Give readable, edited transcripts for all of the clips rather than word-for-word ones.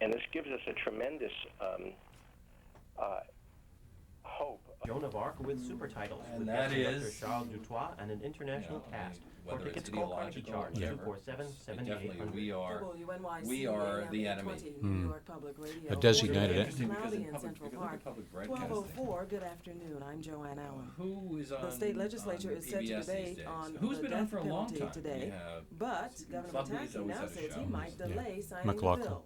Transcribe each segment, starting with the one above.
And this gives us a tremendous hope. Joan of Arc with super titles, And with that guest director is, Charles Dutoit and an international cast. For whether it's tickets, call Carnegie ideological, Charge, whatever, 247-7800. we are WNYC the enemy. New York Public Radio. A designated Interesting because Cloudy in in public, Central if you look Park. at public broadcasting, 12:04. Good afternoon. I'm Joanne Allen. who is on The state legislature on is set to PBS these debate days? on Who's the been on death for a long penalty time? today. We have But Governor Somebody's Pataki always now had a says show. he might delay signing McLaughlin. the bill.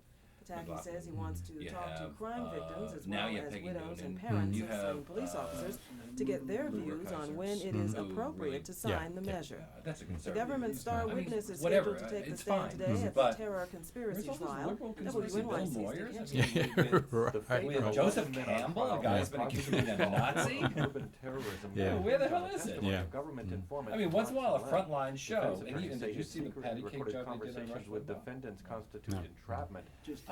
Pataki says he wants to You talk to have, crime victims as now well you have as Peggy widows and Noonan. parents You of have, slain police officers to get their views on when it is who appropriate to sign the measure. That's a The conservative. government star I mean, witness is whatever, scheduled to take the it's stand fine. today at the But terror conspiracy where's all those trial. liberal conspiracy WNYC bill lawyers? station. Right. With Joseph Campbell, a guy who's been accused of being a Nazi? Urban terrorism. Yeah. Where the hell is it? Yeah. Government informants I mean, once in a while, a Wisconsin frontline show, Defense and attorneys even, say did you his see the secret patty cake recorded job they did on conversations Rush with Limbaugh? defendants constitute No. entrapment.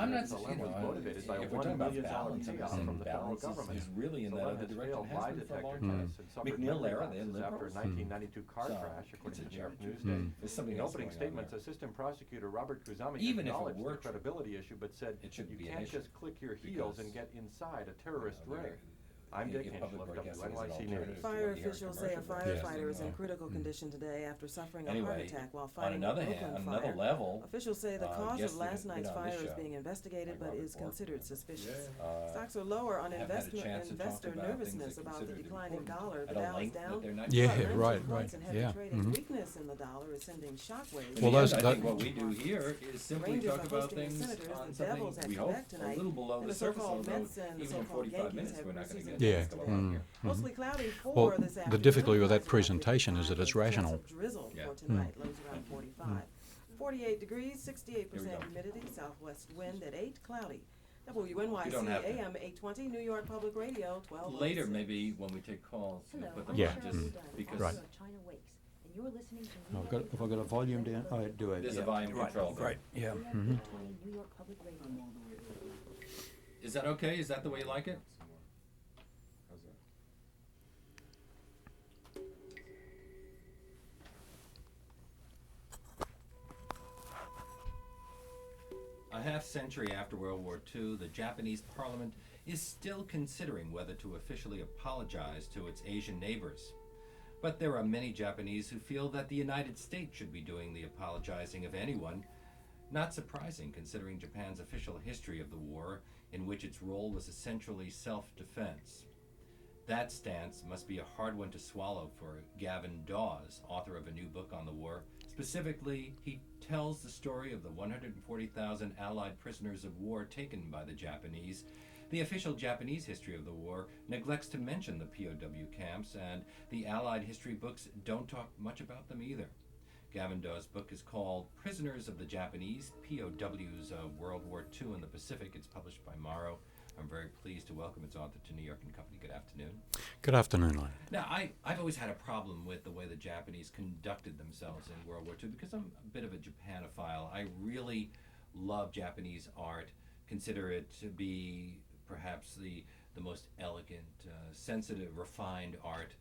I'm not, And Salem you know, was motivated by a if we're $1 talking about million balance, payout and from the federal balance government. is really in that Salem other has direction, failed has lie been for a detector long tests time. and suffered McNeil memory era, they had lapses after a liberals. 1992 car So, crash, according it's to a New York joke. Newsday. There's something In else opening going on statements, there. Assistant Prosecutor Robert Kuzami Even if it acknowledged were the true, credibility issue, but said it shouldn't you be an can't issue, just click your heels and because, get inside a terrorist they're- ring. I'm you Dick get public Hinchcliffe, broadcasting as an WNYC alternative News. to Fire what you hear in officials say a commercial firefighter broadcasting. is in critical condition today after suffering a heart Anyway, attack while on fighting another a hand, Brooklyn on another fire. level, Officials say the cause guests of that last have night's been on fire this is show, being investigated like but Robert is Bork, considered suspicious. uh, Stocks are lower on have had a chance to talk investor about things nervousness they about the consider declining important dollar. The at a Dow is length that down. they're not Yeah, but earnings right, reports right, and heavy yeah, trading. mhm. Weakness in the dollar is sending shockwaves. Well, In the those- end, I that- think what we do here is simply Rangers talk are about hosting the things Senators, on the Devils something at we Quebec hope a tonight, little below and the the surface, so-called although Mets and the even in so-called 45 Yankees minutes have we're not going to preseason get Yeah, this games going today. on here. Mostly cloudy for Well, this the afternoon. difficulty with that Highs around presentation is that 55 it's with a chance rational. of drizzle Yeah. for tonight, lows around 45. 48 degrees, 68% Here we go. humidity, southwest wind at 8, cloudy. You WNYC don't have to. AM 820, New York Public Radio, 12. Later, maybe when we take calls, we'll Hello, put I'm them Yeah, on Cheryl just Dunn. because Right. China Wakes, and you're listening to I've got, have I got a volume down? I do it, there's yeah. a volume control. there. Right, yeah. New York Public Radio. Is that okay? Is that the way you like it? A half-century after World War II, the Japanese parliament is still considering whether to officially apologize to its Asian neighbors. But there are many Japanese who feel that the United States should be doing the apologizing of anyone. Not surprising, considering Japan's official history of the war, in which its role was essentially self-defense. That stance must be a hard one to swallow for Gavin Dawes, author of a new book on the war. Specifically, he tells the story of the 140,000 Allied prisoners of war taken by the Japanese. The official Japanese history of the war neglects to mention the POW camps, and the Allied history books don't talk much about them either. Gavin Dawes' book is called Prisoners of the Japanese, POWs of World War II in the Pacific. It's published by Morrow. I'm very pleased to welcome its author to New York & Company. Good afternoon. Good afternoon, Lon. Now, I've always had a problem with the way the Japanese conducted themselves in World War II because I'm a bit of a Japanophile. I really love Japanese art, consider it to be perhaps the most elegant, sensitive, refined art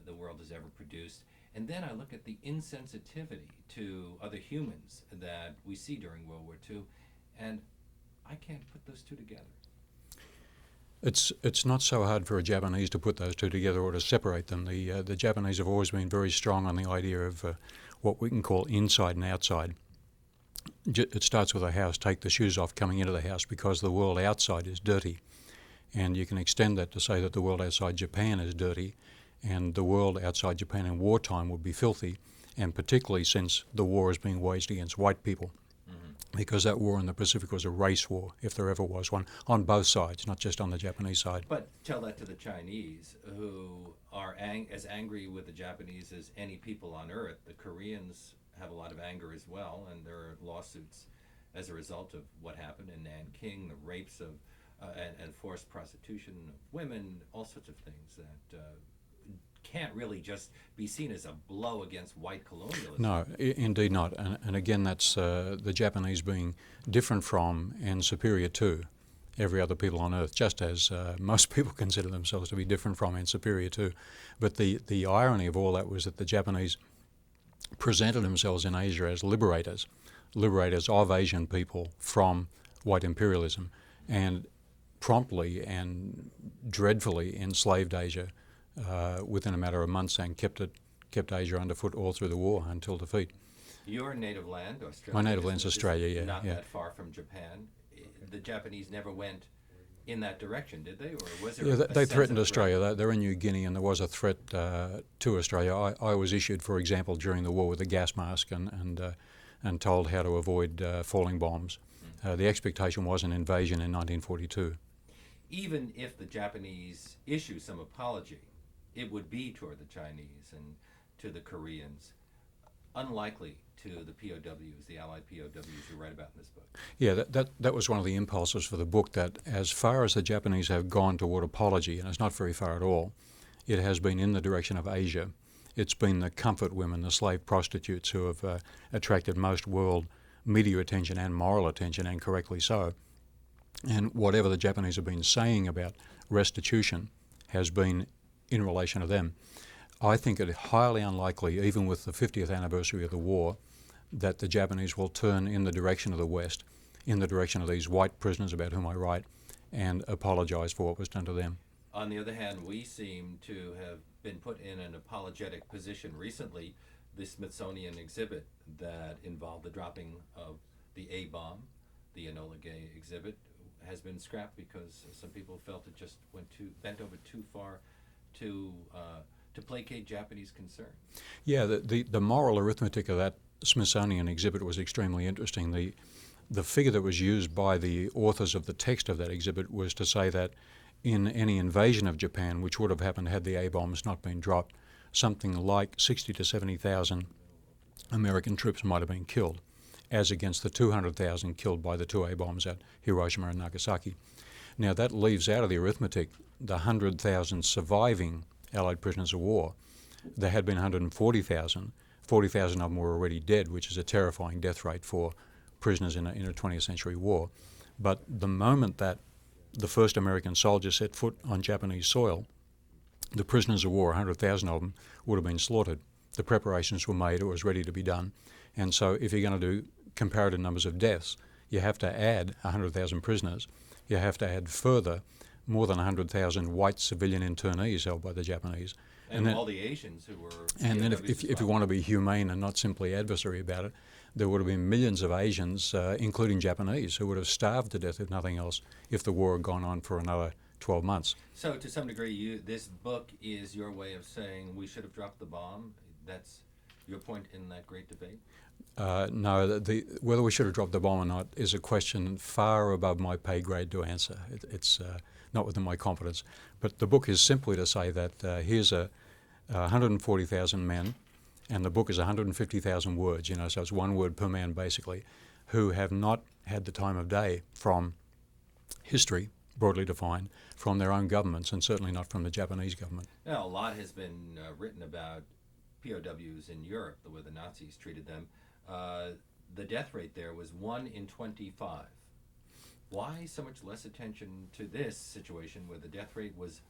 the world has ever produced. And then I look at the insensitivity to other humans that we see during World War II, and I can't put those two together. It's not so hard for a Japanese to put those two together or to separate them. The Japanese have always been very strong on the idea of what we can call inside and outside. It starts with a house. Take the shoes off coming into the house because the world outside is dirty. And you can extend that to say that the world outside Japan is dirty and the world outside Japan in wartime would be filthy, and particularly since the war is being waged against white people. Because that war in the Pacific was a race war, if there ever was one, on both sides, not just on the Japanese side. But tell that to the Chinese, who are as angry with the Japanese as any people on earth. The Koreans have a lot of anger as well, and there are lawsuits as a result of what happened in Nanking, the rapes of and forced prostitution of women, all sorts of things that can't really just be seen as a blow against white colonialism. No, indeed not. And again, that's the Japanese being different from and superior to every other people on earth, just as most people consider themselves to be different from and superior to. But the irony of all that was that the Japanese presented themselves in Asia as liberators of Asian people from white imperialism, and promptly and dreadfully enslaved Asia within a matter of months, and kept Asia underfoot all through the war until defeat. Your native land, Australia. My native land's Australia, yeah. Not yeah. that far from Japan. The Japanese never went in that direction, did they? Or was there Yeah, a they sense threatened of Australia. They're in New Guinea, and there was a threat to Australia. I was issued, for example, during the war with a gas mask and told how to avoid falling bombs. The expectation was an invasion in 1942. Even if the Japanese issue some apology, it would be toward the Chinese and to the Koreans, unlikely to the POWs, the Allied POWs you write about in this book. Yeah, that was one of the impulses for the book, that as far as the Japanese have gone toward apology, and it's not very far at all, it has been in the direction of Asia. It's been the comfort women, the slave prostitutes, who have attracted most world media attention and moral attention, and correctly so. And whatever the Japanese have been saying about restitution has been in relation to them. I think it highly unlikely, even with the 50th anniversary of the war, that the Japanese will turn in the direction of the West, in the direction of these white prisoners about whom I write, and apologise for what was done to them. On the other hand, we seem to have been put in an apologetic position recently. The Smithsonian exhibit that involved the dropping of the A-bomb, the Enola Gay exhibit, has been scrapped because some people felt it just bent over too far to placate Japanese concern. Yeah, the moral arithmetic of that Smithsonian exhibit was extremely interesting. The figure that was used by the authors of the text of that exhibit was to say that in any invasion of Japan, which would have happened had the A-bombs not been dropped, something like 60 to 70,000 American troops might have been killed, as against the 200,000 killed by the two A-bombs at Hiroshima and Nagasaki. Now that leaves out of the arithmetic the 100,000 surviving Allied prisoners of war. There had been 140,000. 40,000 of them were already dead, which is a terrifying death rate for prisoners in a 20th century war. But the moment that the first American soldier set foot on Japanese soil, the prisoners of war, 100,000 of them, would have been slaughtered. The preparations were made, it was ready to be done. And so if you're going to do comparative numbers of deaths, you have to add 100,000 prisoners. You have to add further more than 100,000 white civilian internees held by the Japanese. And then, all the Asians who were and then POWs if as you well. want to be humane and not simply adversary about it, there would have been millions of Asians, including Japanese, who would have starved to death, if nothing else, if the war had gone on for another 12 months. So to some degree, this book is your way of saying we should have dropped the bomb. That's your point in that great debate? No, whether we should have dropped the bomb or not is a question far above my pay grade to answer. It's not within my competence. But the book is simply to say that here's 140,000 men, and the book is 150,000 words, so it's one word per man basically, who have not had the time of day from history, broadly defined, from their own governments, and certainly not from the Japanese government. Now, a lot has been written about POWs in Europe, the way the Nazis treated them. The death rate there was 1 in 25. Why so much less attention to this situation where the death rate was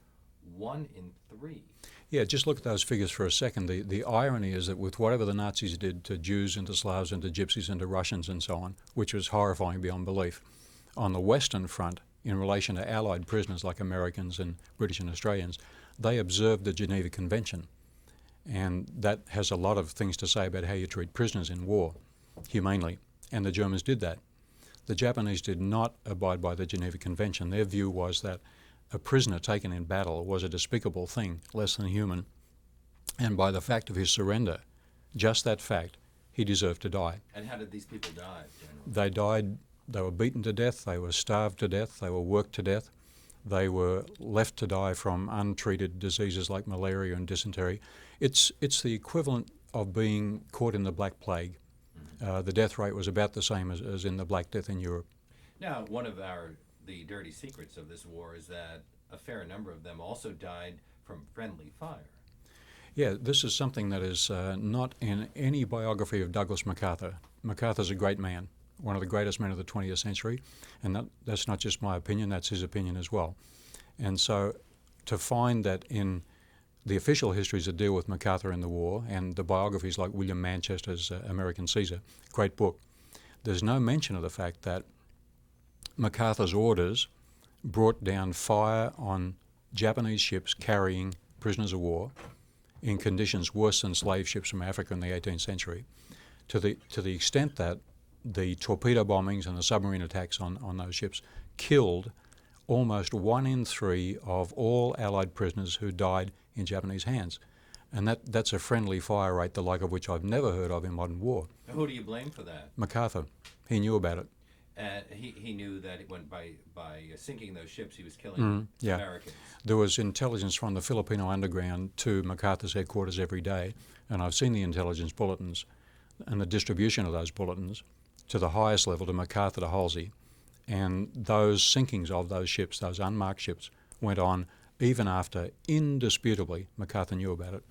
1 in 3? Yeah, just look at those figures for a second. The irony is that with whatever the Nazis did to Jews and to Slavs and to Gypsies and to Russians and so on, which was horrifying beyond belief, on the Western Front, in relation to Allied prisoners like Americans and British and Australians, they observed the Geneva Convention. And that has a lot of things to say about how you treat prisoners in war, humanely. And the Germans did that. The Japanese did not abide by the Geneva Convention. Their view was that a prisoner taken in battle was a despicable thing, less than human. And by the fact of his surrender, just that fact, he deserved to die. And how did these people die, generally? They died, they were beaten to death, they were starved to death, they were worked to death. They were left to die from untreated diseases like malaria and dysentery. It's the equivalent of being caught in the Black Plague. The death rate was about the same as in the Black Death in Europe. Now, one of the dirty secrets of this war is that a fair number of them also died from friendly fire. Yeah, this is something that is not in any biography of Douglas MacArthur. MacArthur's a great man, one of the greatest men of the 20th century, and that's not just my opinion, that's his opinion as well. And so to find that in the official histories that deal with MacArthur in the war, and the biographies like William Manchester's American Caesar, great book, there's no mention of the fact that MacArthur's orders brought down fire on Japanese ships carrying prisoners of war in conditions worse than slave ships from Africa in the 18th century, to the extent that the torpedo bombings and the submarine attacks on those ships killed almost 1 in 3 of all Allied prisoners who died in Japanese hands. And that's a friendly fire rate, the like of which I've never heard of in modern war. Who do you blame for that? MacArthur, he knew about it. He knew that it went by sinking those ships, he was killing yeah. Americans. There was intelligence from the Filipino underground to MacArthur's headquarters every day, and I've seen the intelligence bulletins and the distribution of those bulletins to the highest level, to MacArthur to Halsey, and those sinkings of those ships, those unmarked ships, went on even after, indisputably, MacArthur knew about it.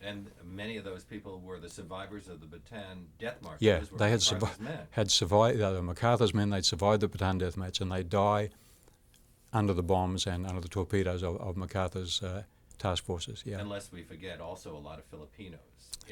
And many of those people were the survivors of the Bataan death march. Yeah, Those were they MacArthur's men. had survived. They were MacArthur's men. They'd survived the Bataan death march, and they die under the bombs and under the torpedoes of MacArthur's task forces. Yeah. And lest we forget, also a lot of Filipinos.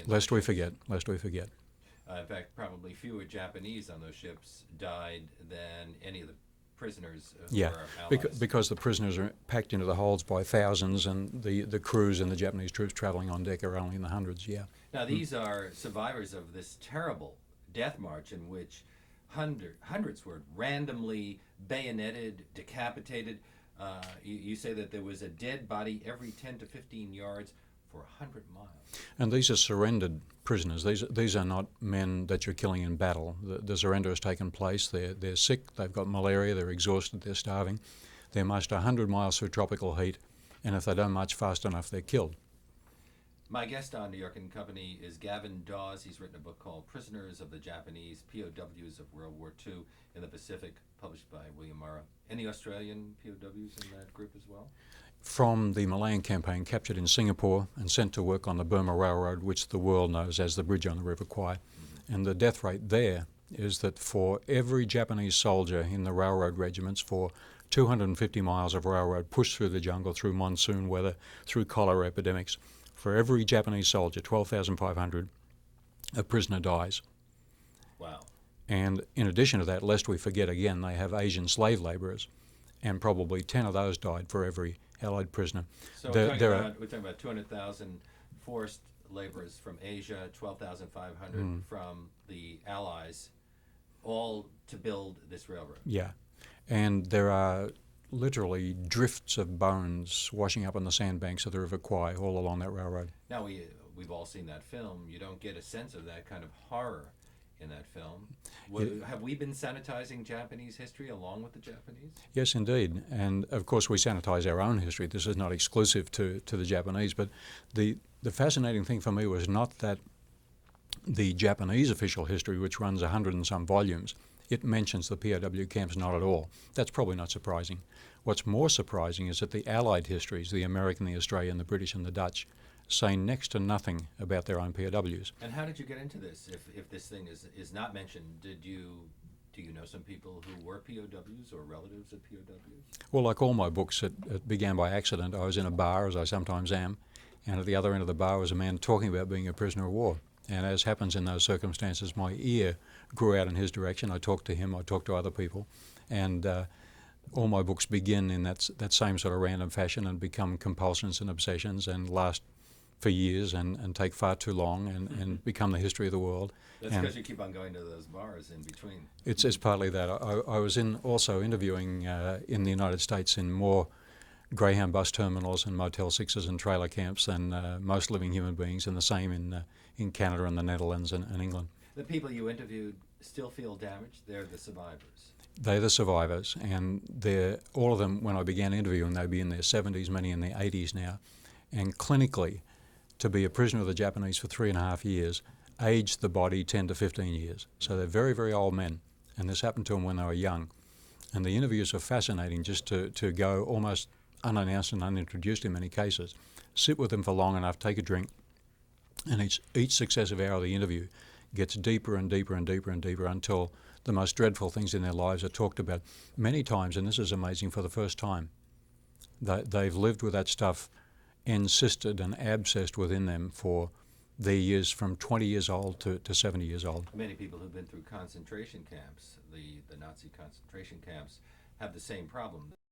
Lest we forget. In fact, probably fewer Japanese on those ships died than any of the prisoners who Yeah, were allies. because the prisoners are packed into the holds by thousands, and the crews and the Japanese troops travelling on deck are only in the hundreds. Yeah. Now, these are survivors of this terrible death march in which hundreds were randomly bayoneted, decapitated. You say that there was a dead body every 10 to 15 yards for 100 miles. And these are surrendered prisoners. These are not men that you're killing in battle. The surrender has taken place. They're sick. They've got malaria. They're exhausted. They're starving. They're marched 100 miles through tropical heat, and if they don't march fast enough, they're killed. My guest on New York and Company is Gavin Dawes. He's written a book called Prisoners of the Japanese, POWs of World War II in the Pacific, published by William Morrow. Any Australian POWs in that group as well? From the Malayan campaign, captured in Singapore and sent to work on the Burma Railroad, which the world knows as the bridge on the River Kwai. And the death rate there is that for every Japanese soldier in the railroad regiments, for 250 miles of railroad pushed through the jungle, through monsoon weather, through cholera epidemics, for every Japanese soldier, 12,500, a prisoner dies. Wow. And in addition to that, lest we forget again, they have Asian slave labourers, and probably 10 of those died for every Allied prisoner. So we're talking about 200,000 forced laborers from Asia, 12,500 from the Allies, all to build this railroad. Yeah, and there are literally drifts of bones washing up on the sandbanks of the River Kwai all along that railroad. Now, we've all seen that film. You don't get a sense of that kind of horror in that film. Have we been sanitizing Japanese history along with the Japanese? Yes, indeed. And of course we sanitize our own history. This is not exclusive to the Japanese, but the fascinating thing for me was not that the Japanese official history, which runs 100 and some volumes, it mentions the POW camps not at all. That's probably not surprising. What's more surprising is that the Allied histories, the American, the Australian, the British and the Dutch, say next to nothing about their own POWs. And how did you get into this? If this thing is not mentioned, do you know some people who were POWs or relatives of POWs? Well, like all my books, it began by accident. I was in a bar, as I sometimes am, and at the other end of the bar was a man talking about being a prisoner of war. And as happens in those circumstances, my ear grew out in his direction. I talked to him, I talked to other people, and all my books begin in that same sort of random fashion and become compulsions and obsessions and last for years and take far too long and become the history of the world. That's because you keep on going to those bars in between. It's partly that. I was also interviewing in the United States in more Greyhound bus terminals and Motel 6s and trailer camps than most living human beings, and the same in Canada and the Netherlands and England. The people you interviewed still feel damaged. They're the survivors. They're the survivors, and all of them, when I began interviewing, they'd be in their 70s, many in their 80s now. And clinically, to be a prisoner of the Japanese for 3.5 years aged the body 10 to 15 years. So they're very, very old men, and this happened to them when they were young. And the interviews are fascinating, just to go almost unannounced and unintroduced in many cases, sit with them for long enough, take a drink, and each successive hour of the interview gets deeper and deeper and deeper and deeper until the most dreadful things in their lives are talked about. Many times, and this is amazing, for the first time, they've lived with that stuff encysted and abscessed within them for their years from 20 years old to 70 years old. Many people who've been through concentration camps, the Nazi concentration camps, have the same problem.